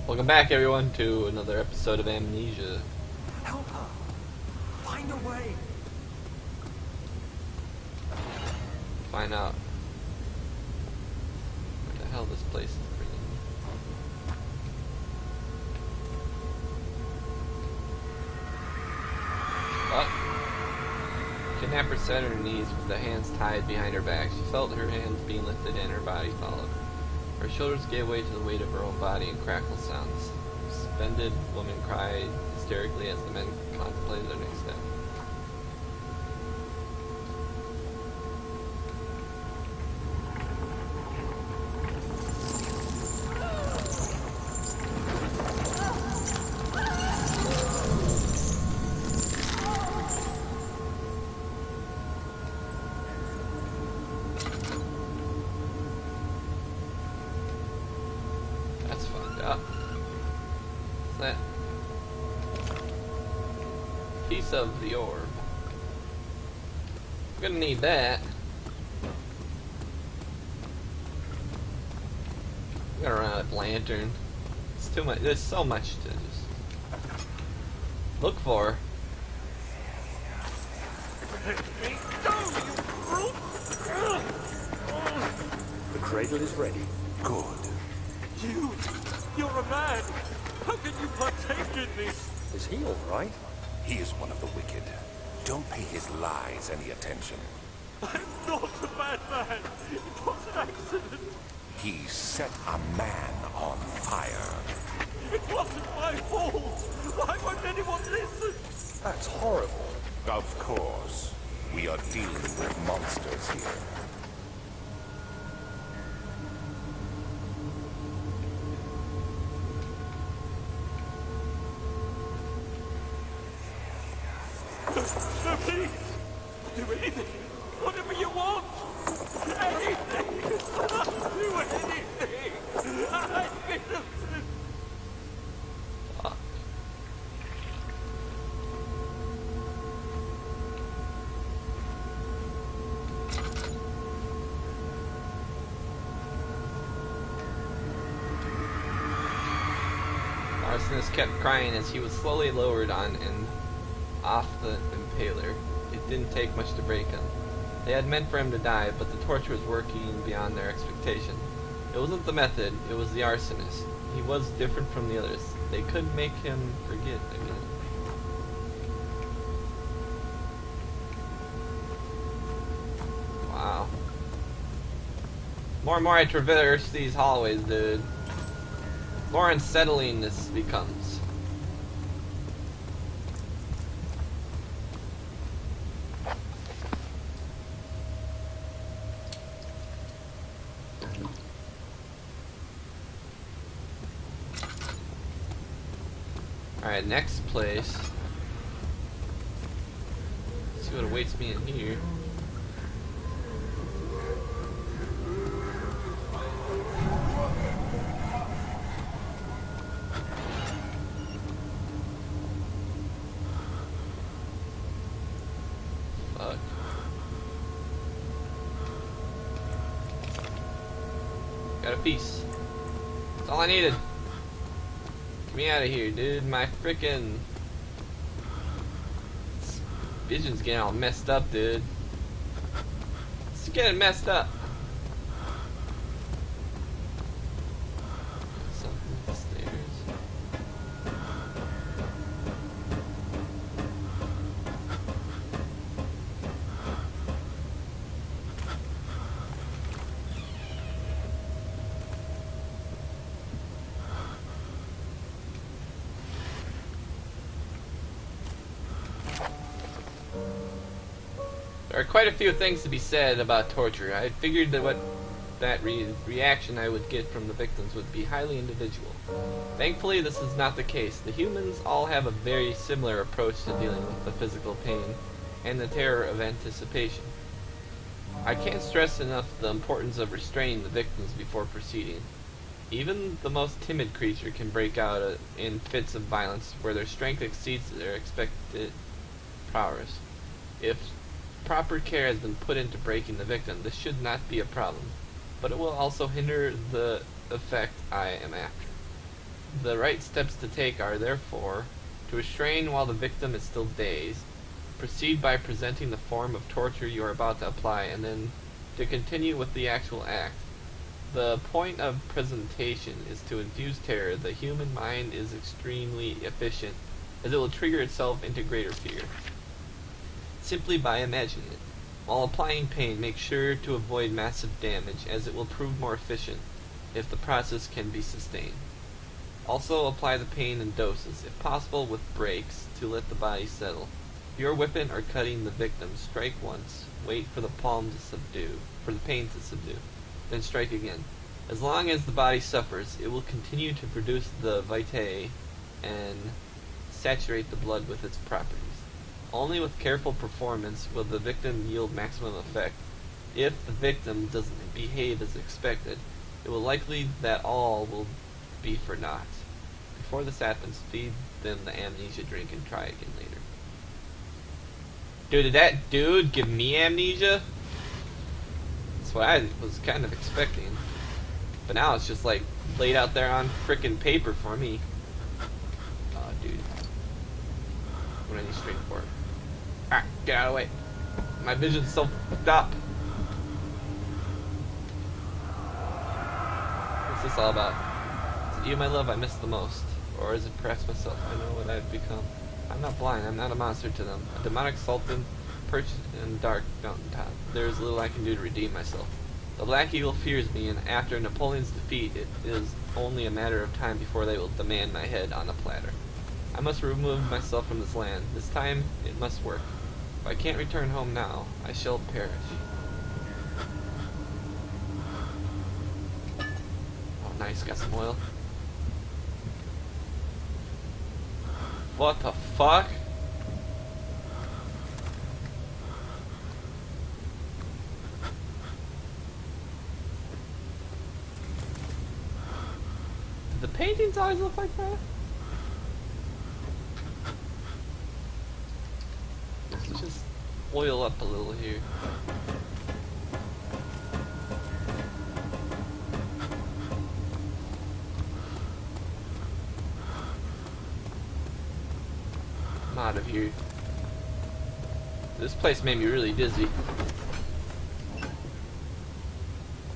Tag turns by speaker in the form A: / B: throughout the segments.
A: Welcome back, everyone, to another episode of Amnesia.
B: Help her! Find a way!
A: Find out what the hell this place is bringing me. Kidnapper sat on her knees with the hands tied behind her back. She felt her hands being lifted and her body followed. Her shoulders gave way to the weight of her own body and crackle sounds. The suspended woman cried hysterically as the men contemplated their next step. That's fucked up. What's that? Piece of the orb. I'm gonna need that. I'm gonna run out of lantern. It's too much. There's so much to just look for.
B: The cradle is ready.
C: Good.
D: You're a man! How can you partake in this?
B: Is he alright?
C: He is one of the wicked. Don't pay his lies any attention.
D: I'm not a bad man! It was an accident!
C: He set a man on fire.
D: It wasn't my fault! Why won't anyone listen?
B: That's horrible.
C: Of course. We are dealing with monsters here.
D: No, please! Do anything! Whatever you want! Anything! I'll do anything! I'm innocent!
A: Fuck. Arsonist kept crying as he was slowly lowered on and off the impaler. It didn't take much to break him. They had meant for him to die, but the torture was working beyond their expectation. It wasn't the method, it was the arsonist. He was different from the others. They couldn't make him forget again. Wow. More and more I traverse these hallways, dude. More unsettling this becomes. Alright, next place. Let's see what awaits me in here. Fuck. Got a piece. That's all I needed. Get me out of here, dude. My frickin' vision's getting all messed up, dude. It's getting messed up. Something with the stairs. There are quite a few things to be said about torture. I figured that reaction I would get from the victims would be highly individual. Thankfully, this is not the case. The humans all have a very similar approach to dealing with the physical pain and the terror of anticipation. I can't stress enough the importance of restraining the victims before proceeding. Even the most timid creature can break out in fits of violence where their strength exceeds their expected prowess. If proper care has been put into breaking the victim, this should not be a problem, but it will also hinder the effect I am after. The right steps to take are, therefore, to restrain while the victim is still dazed, proceed by presenting the form of torture you are about to apply, and then to continue with the actual act. The point of presentation is to infuse terror. The human mind is extremely efficient, as it will trigger itself into greater fear, simply by imagining it. While applying pain, make sure to avoid massive damage, as it will prove more efficient if the process can be sustained. Also, apply the pain in doses, if possible with breaks, to let the body settle. If you are whipping or cutting the victim, strike once, wait for the pain to subdue, then strike again. As long as the body suffers, it will continue to produce the vitae and saturate the blood with its properties. Only with careful performance will the victim yield maximum effect. If the victim doesn't behave as expected, it will likely that all will be for naught. Before this happens, feed them the amnesia drink and try again later. Dude, did that dude give me amnesia? That's what I was kind of expecting. But now it's just like laid out there on frickin' paper for me. Oh, dude. What do I need strength for? Ah, get out of the way. My vision's so fucked up. What's this all about? Is it you, my love, I miss the most? Or is it perhaps myself? I know what I've become. I'm not blind, I'm not a monster to them. A demonic sultan perched in a dark mountaintop. There is little I can do to redeem myself. The Black Eagle fears me, and after Napoleon's defeat, it is only a matter of time before they will demand my head on a platter. I must remove myself from this land. This time, it must work. If I can't return home now, I shall perish. Oh, nice, got some oil. What the fuck? Do the paintings always look like that? Let's just oil up a little here. I'm out of here. This place made me really dizzy.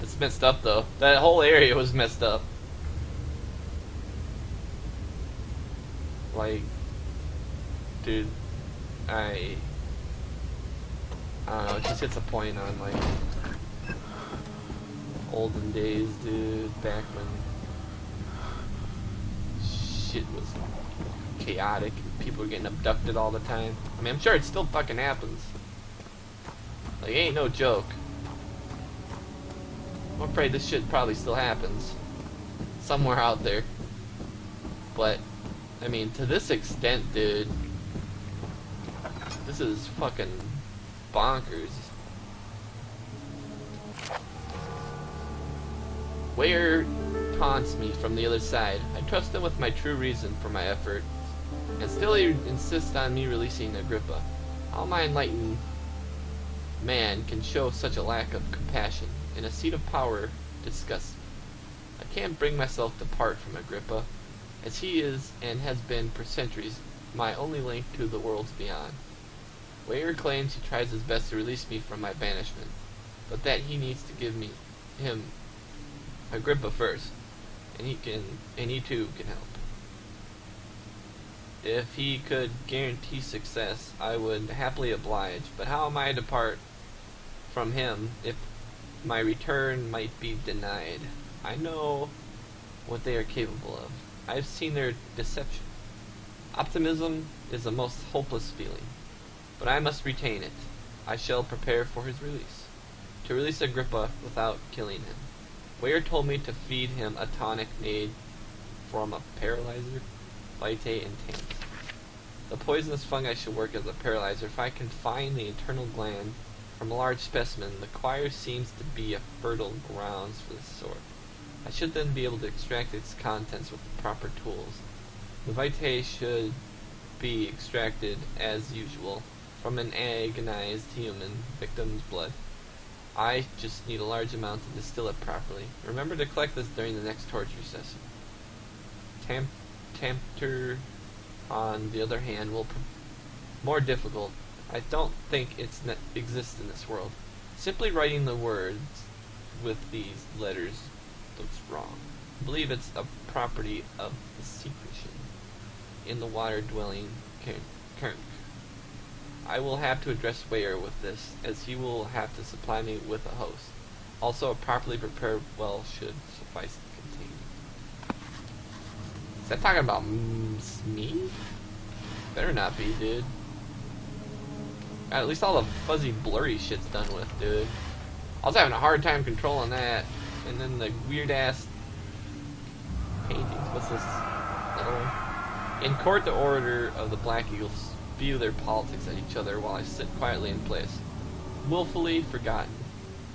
A: It's messed up though. That whole area was messed up. Like, dude, I don't know, it just hits a point on like olden days, dude, back when shit was chaotic and people were getting abducted all the time. I mean, I'm sure it still fucking happens. Like, it ain't no joke. I'm afraid this shit probably still happens somewhere out there. But, I mean, to this extent, dude, this is fucking bonkers. Where taunts me from the other side. I trust him with my true reason for my effort, and still he insists on me releasing Agrippa. How my enlightened man can show such a lack of compassion, and a seat of power disgusts me. I can't bring myself to part from Agrippa, as he is and has been for centuries my only link to the worlds beyond. Weyer claims he tries his best to release me from my banishment, but that he needs to give him Agrippa first, and he too can help. If he could guarantee success, I would happily oblige, but how am I to part from him if my return might be denied? I know what they are capable of. I've seen their deception. Optimism is a most hopeless feeling, but I must retain it. I shall prepare for his release. To release Agrippa without killing him. Weyer told me to feed him a tonic made from a paralyzer, vitae, and taint. The poisonous fungi should work as a paralyzer. If I can find the internal gland from a large specimen, the choir seems to be a fertile grounds for this sort. I should then be able to extract its contents with the proper tools. The vitae should be extracted, as usual, from an agonized human victim's blood. I just need a large amount to distill it properly. Remember to collect this during the next torture session. Tempter, on the other hand, will more difficult. I don't think it exists in this world. Simply writing the words with these letters looks wrong. I believe it's a property of the secretion in the water-dwelling Kernk. I will have to address Weyer with this, as he will have to supply me with a host. Also, a properly prepared well should suffice to contain. Is that talking about me? Better not be, dude. At least all the fuzzy, blurry shit's done with, dude. I was having a hard time controlling that. And then the weird-ass paintings. What's this? Another one? In court, the order of the Black Eagles spew their politics at each other while I sit quietly in place. Willfully forgotten.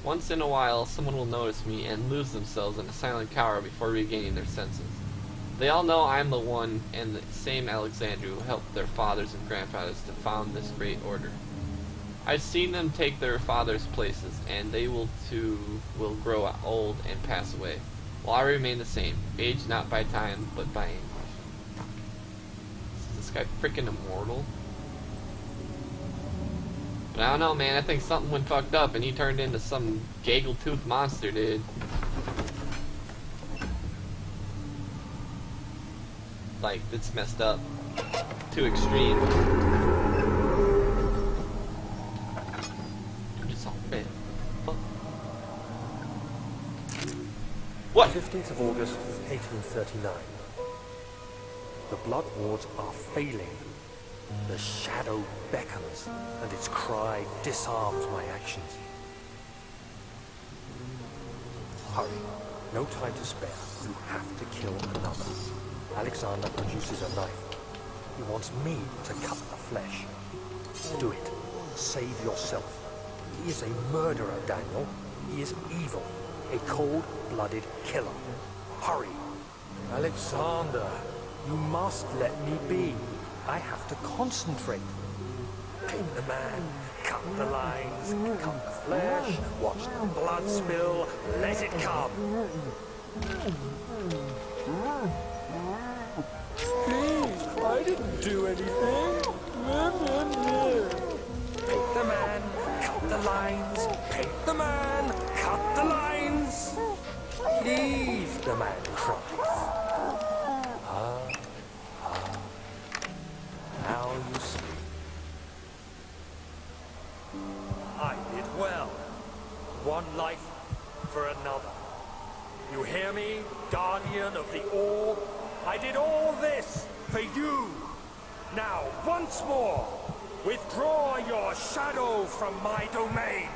A: Once in a while, someone will notice me and lose themselves in a silent cower before regaining their senses. They all know I'm the one and the same Alexander who helped their fathers and grandfathers to found this great order. I've seen them take their fathers' places, and they will grow old and pass away, while I remain the same, aged not by time, but by anguish. Is this guy freaking immortal? But I don't know, man. I think something went fucked up, and he turned into some gaggle-toothed monster, dude. Like, it's messed up. Too extreme. Dude, it's all red. Fuck. What?
B: 15th of August, 1839. The blood wards are failing. The shadow beckons, and its cry disarms my actions. Hurry. No time to spare. You have to kill another. Alexander produces a knife. He wants me to cut the flesh. Do it. Save yourself. He is a murderer, Daniel. He is evil. A cold-blooded killer. Hurry. Alexander, you must let me be. I have to concentrate. Paint the man, cut the lines, cut the flesh, watch the blood spill, let it come. Please, I didn't do anything. Paint the man, cut the lines, paint the man, cut the lines. Please, the man cries. Now you sleep. I did well. One life for another. You hear me, guardian of the All? I did all this for you. Now, once more, withdraw your shadow from my domain.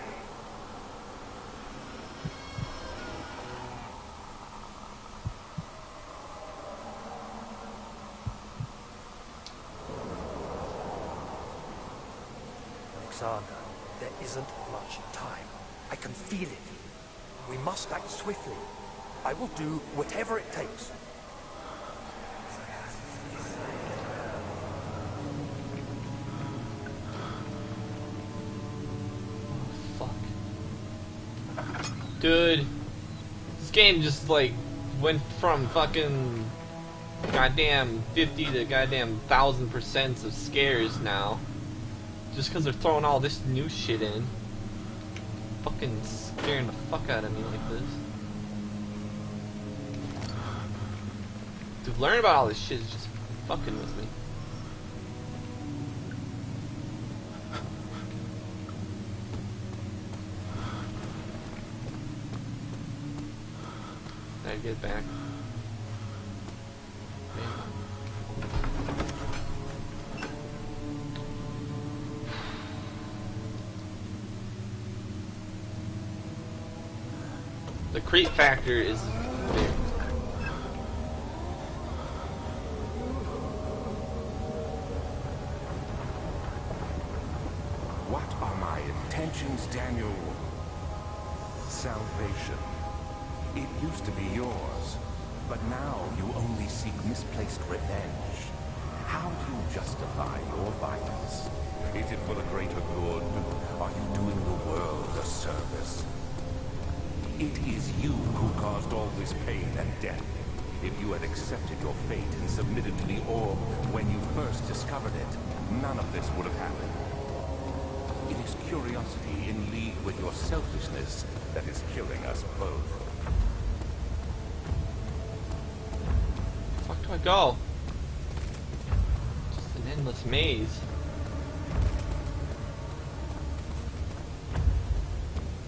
B: Alexander, there isn't much time. I can feel it. We must act swiftly. I will do whatever it takes.
A: Dude, this game just like went from fucking goddamn 50 to goddamn 1000% of scares now. Just because they're throwing all this new shit in. Fucking scaring the fuck out of me like this. Dude, learning about all this shit is just fucking with me. I get back. The creep factor is big.
C: What are my intentions, Daniel? Salvation. It used to be yours, but now you only seek misplaced revenge. How do you justify your violence? Is it for the greater good? Are you doing the world a service? It is you who caused all this pain and death. If you had accepted your fate and submitted to the orb when you first discovered it, none of this would have happened. It is curiosity in league with your selfishness that is killing us both.
A: Where the fuck do I go? Just an endless maze.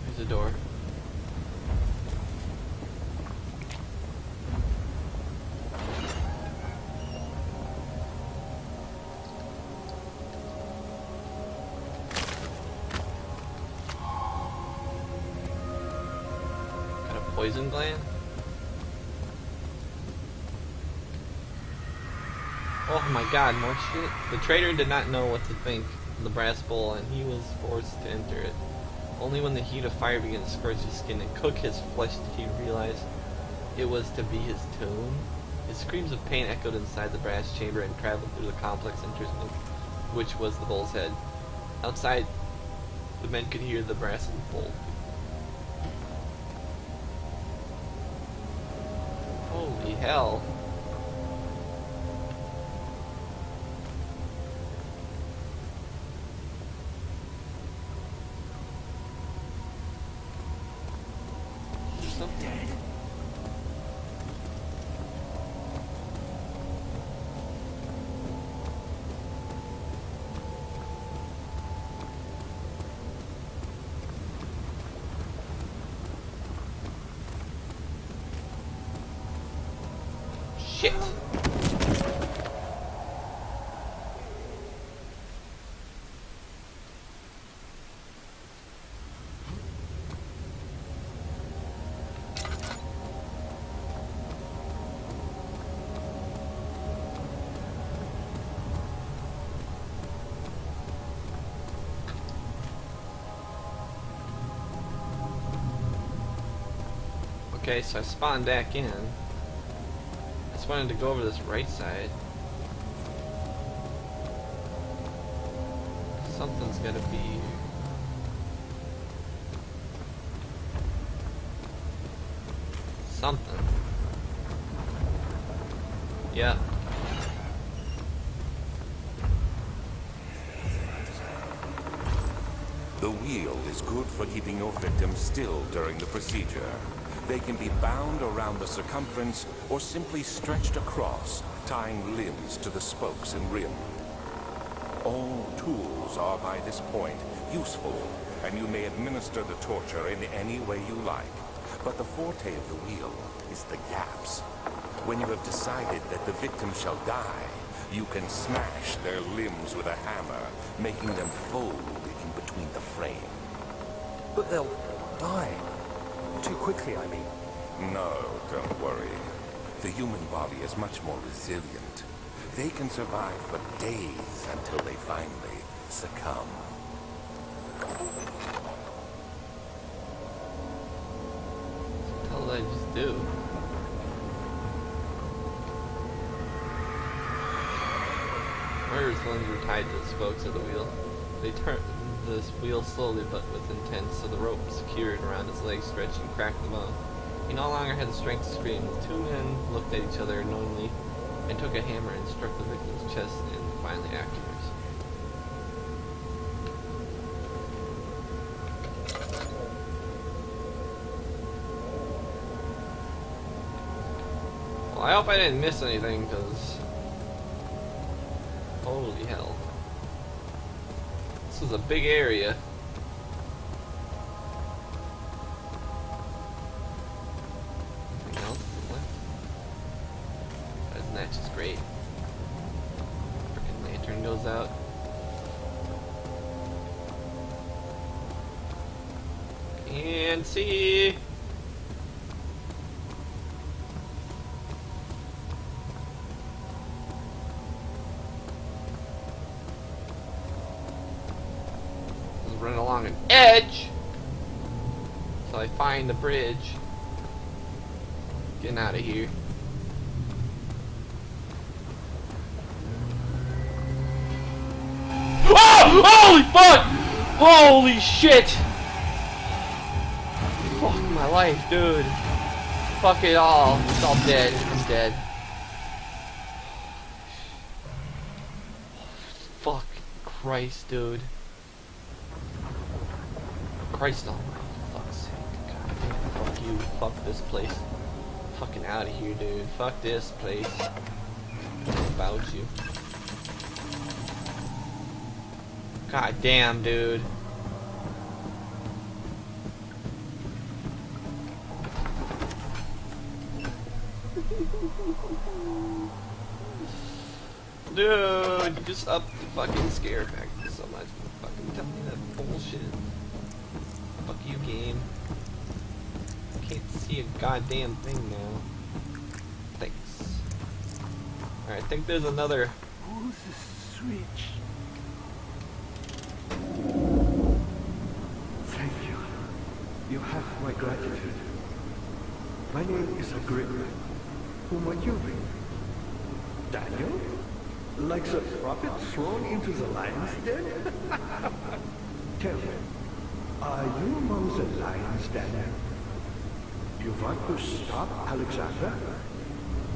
A: There's a door. Poison gland? Oh my god, more shit. The traitor did not know what to think of the brass bowl, and he was forced to enter it. Only when the heat of fire began to scorch his skin and cook his flesh did he realize it was to be his tomb. His screams of pain echoed inside the brass chamber and traveled through the complex entrance, which was the bull's head. Outside, the men could hear the brass of the bowl. Holy hell. So dead. Shit. Okay, so I spawned back in. I just wanted to go over this right side. Something's gotta be here. Something. Yeah.
C: The wheel is good for keeping your victims still during the procedure. They can be bound around the circumference or simply stretched across, tying limbs to the spokes and rim. All tools are by this point useful, and you may administer the torture in any way you like. But the forte of the wheel is the gaps. When you have decided that the victim shall die, you can smash their limbs with a hammer, making them fold in between the frame.
B: But they'll die. Too quickly, I mean.
C: No, don't worry. The human body is much more resilient. They can survive for days until they finally succumb.
A: What the hell did I just do? Murder's limbs were tied to the spokes of the wheel. They turned this wheel slowly but with intent, so the rope secured around his legs stretched and cracked the bone. He no longer had the strength to scream. The two men looked at each other knowingly and took a hammer and struck the victim's chest and finally afterwards. Well, I hope I didn't miss anything, because holy hell. This was a big area. Anything else to the left? Isn't that just great? Frickin' lantern goes out. Can't see. Run along an edge till I find the bridge. Getting out of here. Oh! Holy fuck! Holy shit! Fuck my life, dude. Fuck it all. It's all dead. dead. Fuck Christ, dude. Christ almighty, fuck's sake. God damn, fuck you. Fuck this place. Fucking out of here, dude. Fuck this place. About you. God damn, dude. Dude, you just upped the fucking scare factor so much. Fucking tell me that bullshit. Fuck you, game. Can't see a goddamn thing now. Thanks. Alright, I think there's another.
D: Who's the switch?
E: Thank you. You have my gratitude. My name is Agrippa. Who might you be? Daniel? Like the prophet thrown into the lion's den? Tell me, are you among the lions, Daniel? You want to stop Alexander?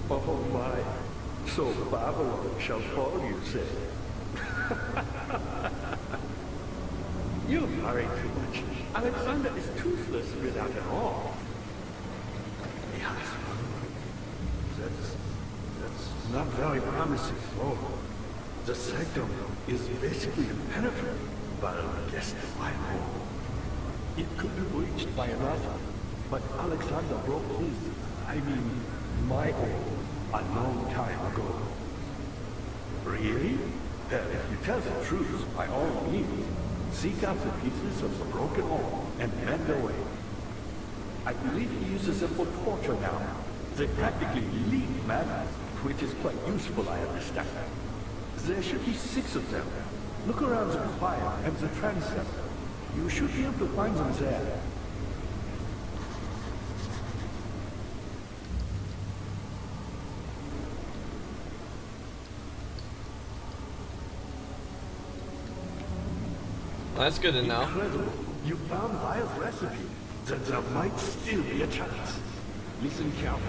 E: Oh my, so Babylon shall fall, you say? You worry too much. Alexander is toothless without an arm. Yes, that's not very promising at all. The sanctum is basically impenetrable, but I guess my home. It could be breached by another, but Alexander broke my home, a long time ago. Really? Well, if you tell the truth, by all means, seek out the pieces of the broken arm and mend away. I believe he uses them for torture now. They practically leak matter, which is quite useful, I understand. There should be 6 of them. Look around the choir and the transept. You should be able to find them there.
A: Well, that's good to know.
E: Incredible. You found Vile's recipe. Then there might still be a chance. Listen carefully.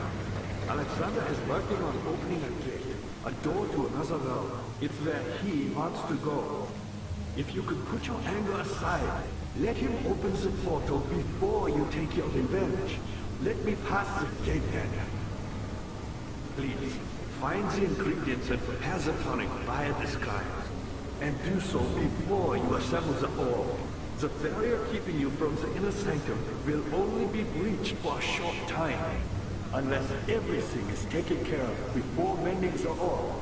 E: Alexander is working on opening a gate, a door to another realm. It's where he wants to go. If you could put your anger aside, let him open the portal before you take your revenge. Let me pass the gate, Daniel. Please, find the ingredients and prepare the tonic via disguise. And do so before you assemble the orb. The barrier keeping you from the inner sanctum will only be breached for a short time. Unless everything is taken care of before mending the orb,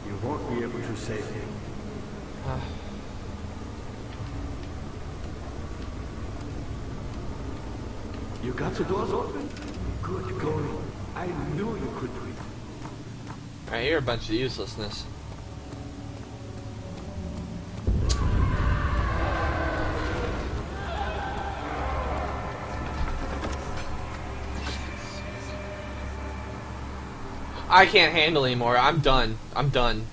E: you won't be able to save him. You got the doors open? Good going. I knew you could do it.
A: I hear a bunch of uselessness. I can't handle anymore. I'm done. I'm done.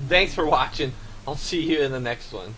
A: Thanks for watching. I'll see you in the next one.